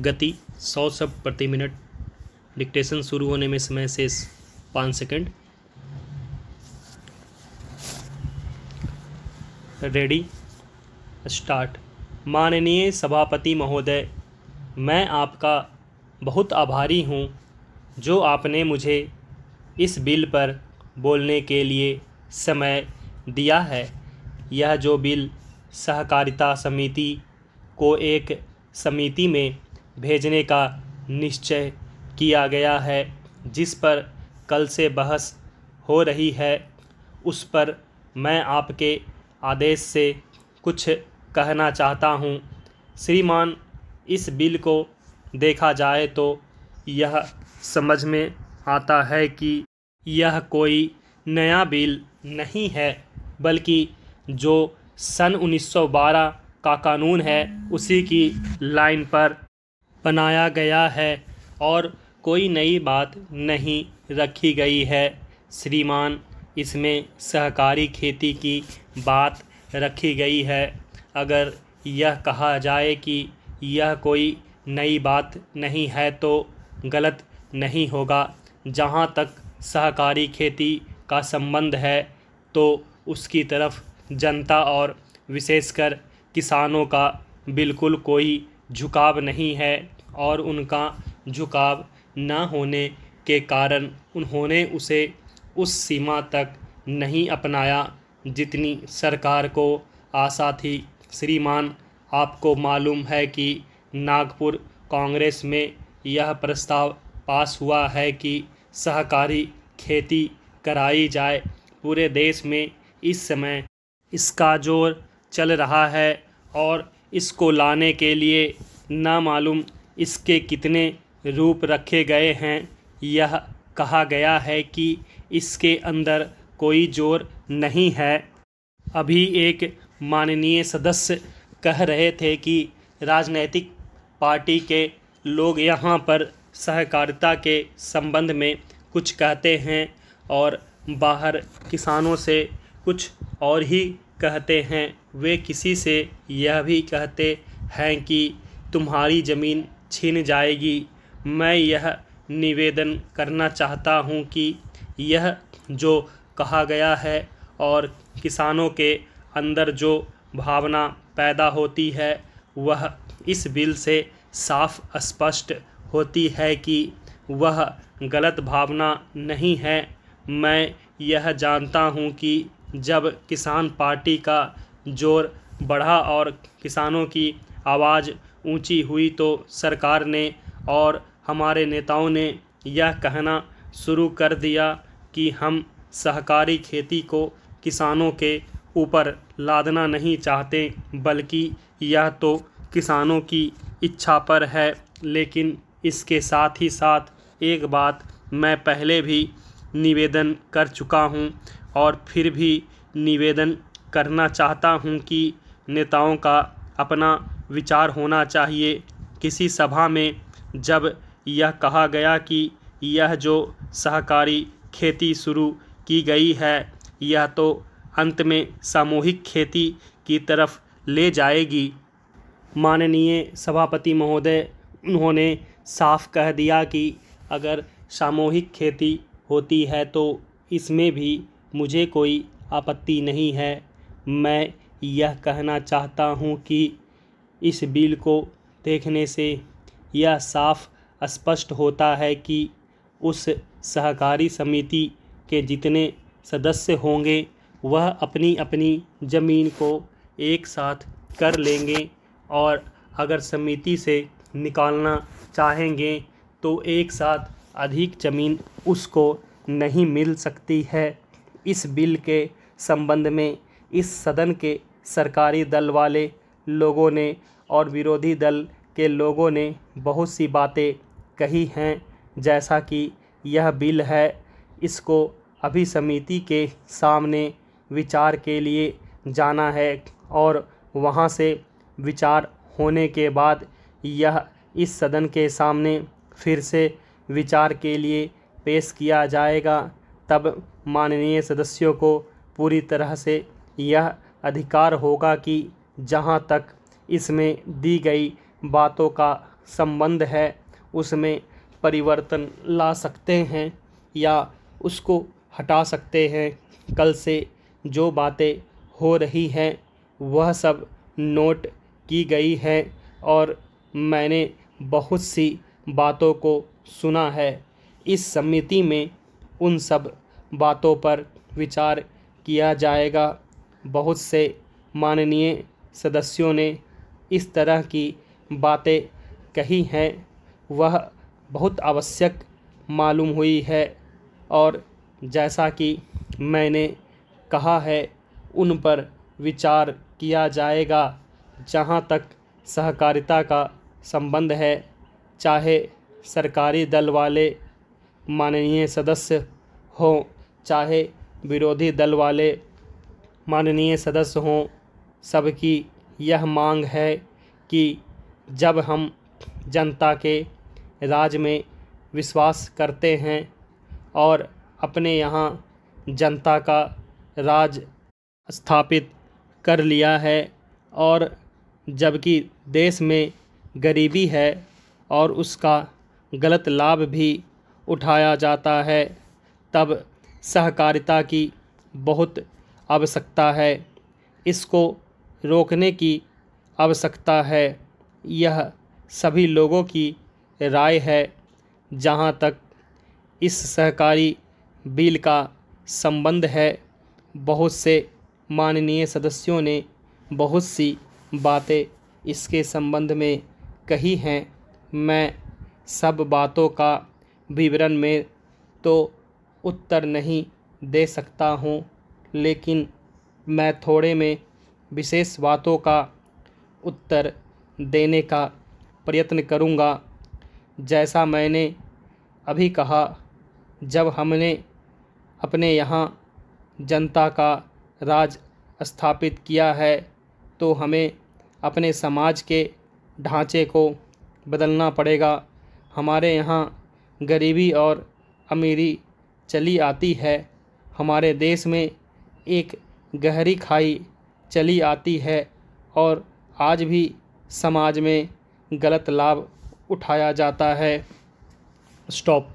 गति 100 शब्द प्रति मिनट। डिक्टेशन शुरू होने में समय शेष 5 सेकंड। Ready, start. माननीय सभापति महोदय, मैं आपका बहुत आभारी हूँ जो आपने मुझे इस बिल पर बोलने के लिए समय दिया है। यह जो बिल सहकारिता समिति को एक समिति में भेजने का निश्चय किया गया है, जिस पर कल से बहस हो रही है, उस पर मैं आपके आदेश से कुछ कहना चाहता हूँ। श्रीमान, इस बिल को देखा जाए तो यह समझ में आता है कि यह कोई नया बिल नहीं है, बल्कि जो सन 1912 का कानून है उसी की लाइन पर बनाया गया है और कोई नई बात नहीं रखी गई है। श्रीमान, इसमें सहकारी खेती की बात रखी गई है। अगर यह कहा जाए कि यह कोई नई बात नहीं है तो गलत नहीं होगा। जहाँ तक सहकारी खेती का संबंध है तो उसकी तरफ जनता और विशेषकर किसानों का बिल्कुल कोई झुकाव नहीं है और उनका झुकाव न होने के कारण उन्होंने उसे उस सीमा तक नहीं अपनाया जितनी सरकार को आशा थी। श्रीमान, आपको मालूम है कि नागपुर कांग्रेस में यह प्रस्ताव पास हुआ है कि सहकारी खेती कराई जाए। पूरे देश में इस समय इसका जोर चल रहा है और इसको लाने के लिए ना मालूम इसके कितने रूप रखे गए हैं। यह कहा गया है कि इसके अंदर कोई जोर नहीं है। अभी एक माननीय सदस्य कह रहे थे कि राजनीतिक पार्टी के लोग यहाँ पर सहकारिता के संबंध में कुछ कहते हैं और बाहर किसानों से कुछ और ही कहते हैं। वे किसी से यह भी कहते हैं कि तुम्हारी ज़मीन छीन जाएगी। मैं यह निवेदन करना चाहता हूँ कि यह जो कहा गया है और किसानों के अंदर जो भावना पैदा होती है वह इस बिल से साफ स्पष्ट होती है कि वह गलत भावना नहीं है। मैं यह जानता हूँ कि जब किसान पार्टी का जोर बढ़ा और किसानों की आवाज़ ऊंची हुई तो सरकार ने और हमारे नेताओं ने यह कहना शुरू कर दिया कि हम सहकारी खेती को किसानों के ऊपर लादना नहीं चाहते, बल्कि यह तो किसानों की इच्छा पर है। लेकिन इसके साथ ही साथ एक बात मैं पहले भी निवेदन कर चुका हूँ और फिर भी निवेदन करना चाहता हूँ कि नेताओं का अपना विचार होना चाहिए। किसी सभा में जब यह कहा गया कि यह जो सहकारी खेती शुरू की गई है यह तो अंत में सामूहिक खेती की तरफ ले जाएगी। माननीय सभापति महोदय, उन्होंने साफ कह दिया कि अगर सामूहिक खेती होती है तो इसमें भी मुझे कोई आपत्ति नहीं है। मैं यह कहना चाहता हूँ कि इस बिल को देखने से यह साफ स्पष्ट होता है कि उस सहकारी समिति के जितने सदस्य होंगे वह अपनी अपनी ज़मीन को एक साथ कर लेंगे और अगर समिति से निकालना चाहेंगे तो एक साथ अधिक ज़मीन उसको नहीं मिल सकती है। इस बिल के संबंध में इस सदन के सरकारी दल वाले लोगों ने और विरोधी दल के लोगों ने बहुत सी बातें कही हैं। जैसा कि यह बिल है, इसको अभी समिति के सामने विचार के लिए जाना है और वहां से विचार होने के बाद यह इस सदन के सामने फिर से विचार के लिए पेश किया जाएगा। तब माननीय सदस्यों को पूरी तरह से यह अधिकार होगा कि जहां तक इसमें दी गई बातों का संबंध है उसमें परिवर्तन ला सकते हैं या उसको हटा सकते हैं। कल से जो बातें हो रही हैं वह सब नोट की गई है और मैंने बहुत सी बातों को सुना है। इस समिति में उन सब बातों पर विचार किया जाएगा। बहुत से माननीय सदस्यों ने इस तरह की बातें कही हैं, वह बहुत आवश्यक मालूम हुई है और जैसा कि मैंने कहा है उन पर विचार किया जाएगा। जहाँ तक सहकारिता का संबंध है, चाहे सरकारी दल वाले माननीय सदस्य हों, चाहे विरोधी दल वाले माननीय सदस्य हों, सबकी यह मांग है कि जब हम जनता के राज में विश्वास करते हैं और अपने यहाँ जनता का राज स्थापित कर लिया है और जबकि देश में गरीबी है और उसका गलत लाभ भी उठाया जाता है, तब सहकारिता की बहुत आवश्यकता है। इसको रोकने की आवश्यकता है। यह सभी लोगों की राय है। जहाँ तक इस सहकारी बिल का संबंध है, बहुत से माननीय सदस्यों ने बहुत सी बातें इसके संबंध में कही हैं। मैं सब बातों का विवरण में तो उत्तर नहीं दे सकता हूँ, लेकिन मैं थोड़े में विशेष बातों का उत्तर देने का प्रयत्न करूँगा। जैसा मैंने अभी कहा, जब हमने अपने यहाँ जनता का राज स्थापित किया है तो हमें अपने समाज के ढांचे को बदलना पड़ेगा। हमारे यहाँ गरीबी और अमीरी चली आती है। हमारे देश में एक गहरी खाई चली आती है और आज भी समाज में गलत लाभ उठाया जाता है। स्टॉप।